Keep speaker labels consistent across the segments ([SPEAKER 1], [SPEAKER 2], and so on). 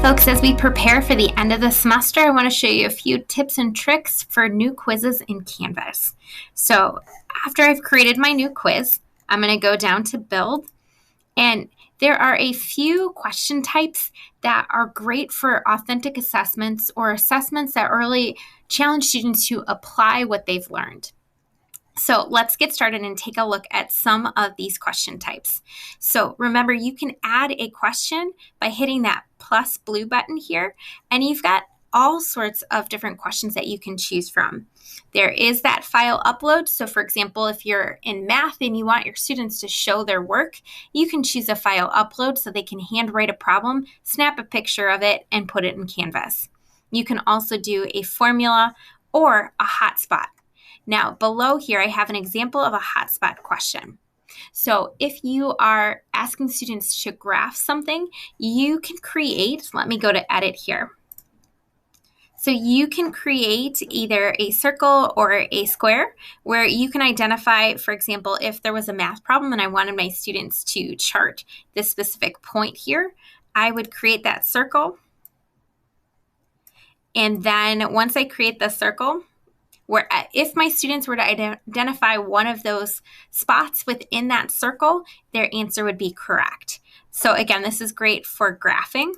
[SPEAKER 1] folks, as we prepare for the end of the semester, I want to show you a few tips and tricks for new quizzes in Canvas. So after I've created my new quiz, I'm going to go down to Build, and there are a few question types that are great for authentic assessments or assessments that really challenge students to apply what they've learned. So let's get started and take a look at some of these question types. So remember, you can add a question by hitting that plus blue button here, and you've got all sorts of different questions that you can choose from. There is that file upload. So for example, if you're in math and you want your students to show their work, you can choose a file upload so they can handwrite a problem, snap a picture of it, and put it in Canvas. You can also do a formula or a hotspot. Now, below here, I have an example of a hotspot question. So if you are asking students to graph something, you can create, let me go to edit here. So you can create either a circle or a square where you can identify, for example, if there was a math problem and I wanted my students to chart this specific point here, I would create that circle. And then once I create the circle, where if my students were to identify one of those spots within that circle, their answer would be correct. So again, this is great for graphing.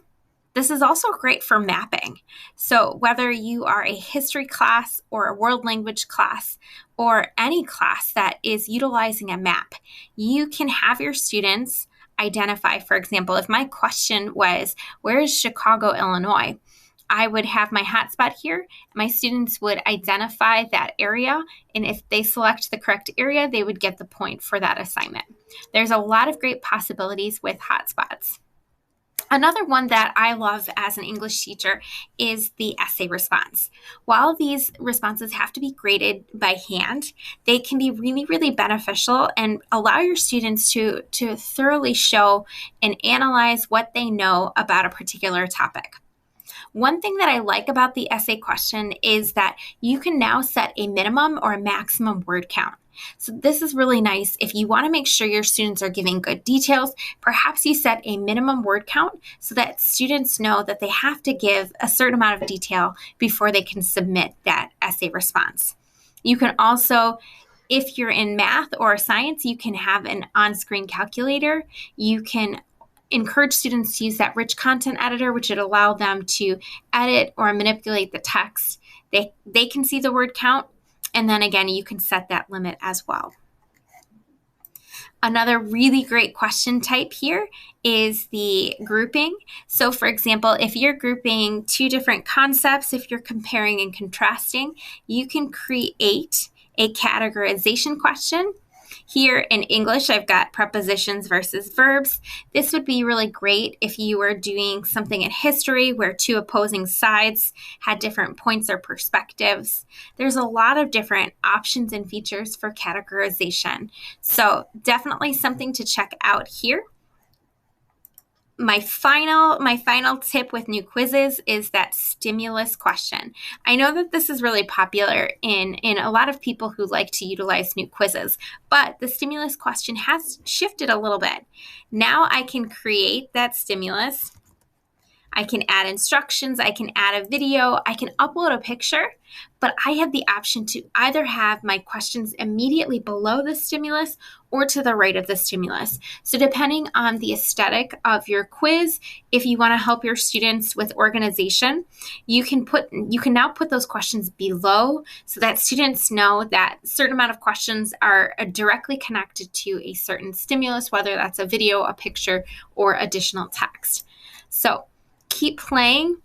[SPEAKER 1] This is also great for mapping. So whether you are a history class or a world language class or any class that is utilizing a map, you can have your students identify, for example, if my question was, where is Chicago, Illinois? I would have my hotspot here. My students would identify that area, and if they select the correct area, they would get the point for that assignment. There's a lot of great possibilities with hotspots. Another one that I love as an English teacher is the essay response. While these responses have to be graded by hand, they can be really, really beneficial and allow your students to thoroughly show and analyze what they know about a particular topic. One thing that I like about the essay question is that you can now set a minimum or a maximum word count. So this is really nice. If you want to make sure your students are giving good details, perhaps you set a minimum word count so that students know that they have to give a certain amount of detail before they can submit that essay response. You can also, if you're in math or science, you can have an on-screen calculator. You can encourage students to use that rich content editor, which would allow them to edit or manipulate the text. They can see the word count, and then again, you can set that limit as well. Another really great question type here is the grouping. So for example, if you're grouping two different concepts, if you're comparing and contrasting, you can create a categorization question. Here in English, I've got prepositions versus verbs. This would be really great if you were doing something in history where two opposing sides had different points or perspectives. There's a lot of different options and features for categorization. So definitely something to check out here. My final tip with new quizzes is that stimulus question. I know that this is really popular in a lot of people who like to utilize new quizzes, but the stimulus question has shifted a little bit. Now I can create that stimulus. I can add instructions, I can add a video, I can upload a picture, but I have the option to either have my questions immediately below the stimulus or to the right of the stimulus. So depending on the aesthetic of your quiz, if you want to help your students with organization, you can now put those questions below so that students know that a certain amount of questions are directly connected to a certain stimulus, whether that's a video, a picture, or additional text. So keep playing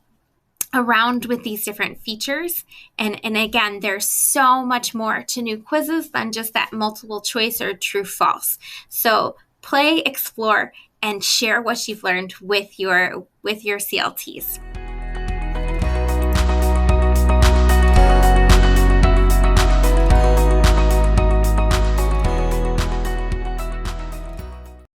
[SPEAKER 1] around with these different features. And again, there's so much more to new quizzes than just that multiple choice or true false. So play, explore, and share what you've learned with your CLTs.